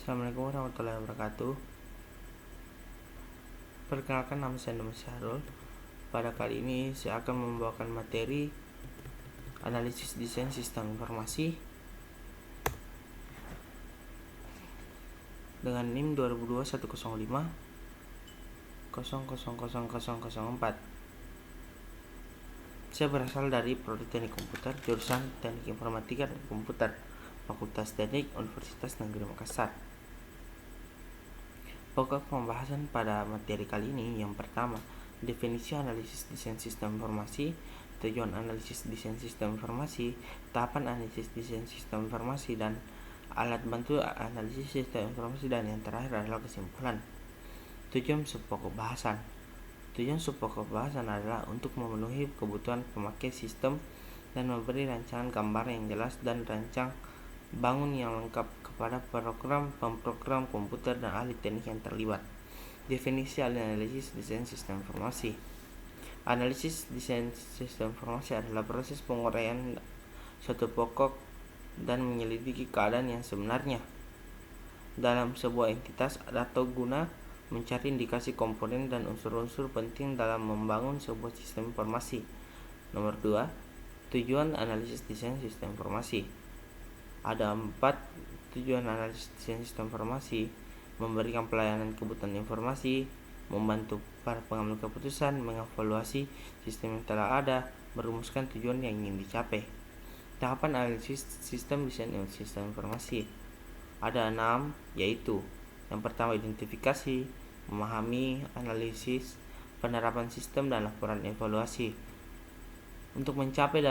Assalamualaikum warahmatullahi wabarakatuh. Perkenalkan, nama saya Nurul Syahrul. Pada kali ini saya akan membawakan materi analisis desain sistem informasi dengan NIM 202105 000004. Saya berasal dari Prodi Teknik Komputer, jurusan Teknik Informatika dan Komputer, Fakultas Teknik Universitas Negeri Makassar. Pokok pembahasan pada materi kali ini yang pertama, definisi analisis desain sistem informasi, tujuan analisis desain sistem informasi, tahapan analisis desain sistem informasi, dan alat bantu analisis sistem informasi, dan yang terakhir adalah kesimpulan. Tujuan subpokok bahasan. Tujuan subpokok bahasan adalah untuk memenuhi kebutuhan pemakai sistem dan memberi rancangan gambar yang jelas dan rancang bangun yang lengkap kepada program, pemrogram komputer, dan ahli teknik yang terlibat. Definisi analisis desain sistem informasi. Analisis desain sistem informasi adalah proses penguraian suatu pokok dan menyelidiki keadaan yang sebenarnya dalam sebuah entitas atau guna mencari indikasi komponen dan unsur-unsur penting dalam membangun sebuah sistem informasi. Nomor 2, tujuan analisis desain sistem informasi. Ada 4 tujuan analisis desain sistem informasi: memberikan pelayanan kebutuhan informasi, membantu para pengambil keputusan, mengevaluasi sistem yang telah ada, merumuskan tujuan yang ingin dicapai. Tahapan analisis sistem desain sistem informasi ada 6, yaitu yang pertama identifikasi, memahami, analisis, penerapan sistem, dan laporan evaluasi. Untuk mencapai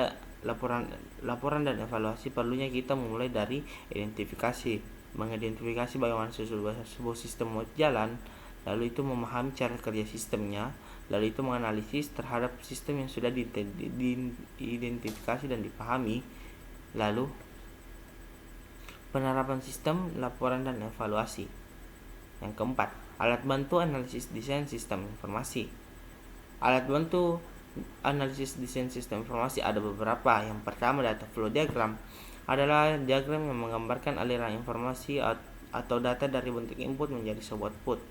laporan dan evaluasi, perlunya kita memulai dari identifikasi, mengidentifikasi bagaimana sebuah sistem mau jalan, lalu itu memahami cara kerja sistemnya, lalu itu menganalisis terhadap sistem yang sudah diidentifikasi dan dipahami, lalu penerapan sistem, laporan, dan evaluasi. Yang keempat, alat bantu analisis desain sistem informasi. Alat bantu analisis desain sistem informasi ada beberapa. Yang pertama, data flow diagram adalah diagram yang menggambarkan aliran informasi atau data dari bentuk input menjadi sebuah output.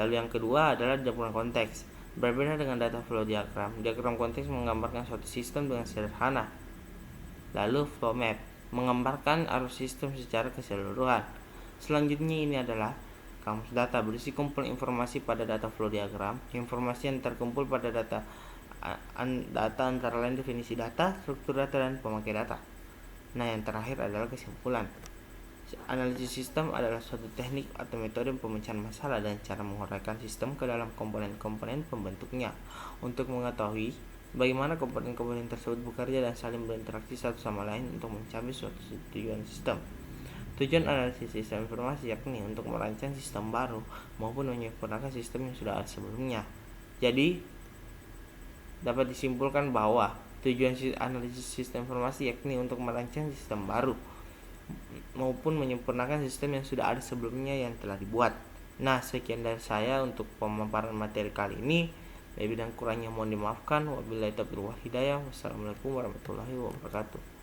Lalu yang kedua adalah diagram konteks. Berbeda dengan data flow diagram, diagram konteks menggambarkan suatu sistem dengan sederhana. Lalu flow map menggambarkan arus sistem secara keseluruhan. Selanjutnya ini adalah kamus data, berisi kumpulan informasi pada data flow diagram. Informasi yang terkumpul pada data antara lain definisi data, struktur data, dan pemakai data. Nah, yang terakhir adalah kesimpulan. Analisis sistem adalah suatu teknik atau metode pemecahan masalah dan cara menguraikan sistem ke dalam komponen-komponen pembentuknya untuk mengetahui bagaimana komponen-komponen tersebut bekerja dan saling berinteraksi satu sama lain untuk mencapai suatu tujuan sistem. Tujuan analisis sistem informasi yakni untuk merancang sistem baru maupun menyempurnakan sistem yang sudah ada sebelumnya. Jadi, dapat disimpulkan bahwa tujuan analisis sistem informasi yakni untuk merancang sistem baru maupun menyempurnakan sistem yang sudah ada sebelumnya yang telah dibuat. Nah, sekian dari saya untuk pemaparan materi kali ini. Lebih dan kurangnya mohon dimaafkan. Wabillahi taufiq wal hidayah. Wassalamualaikum warahmatullahi wabarakatuh.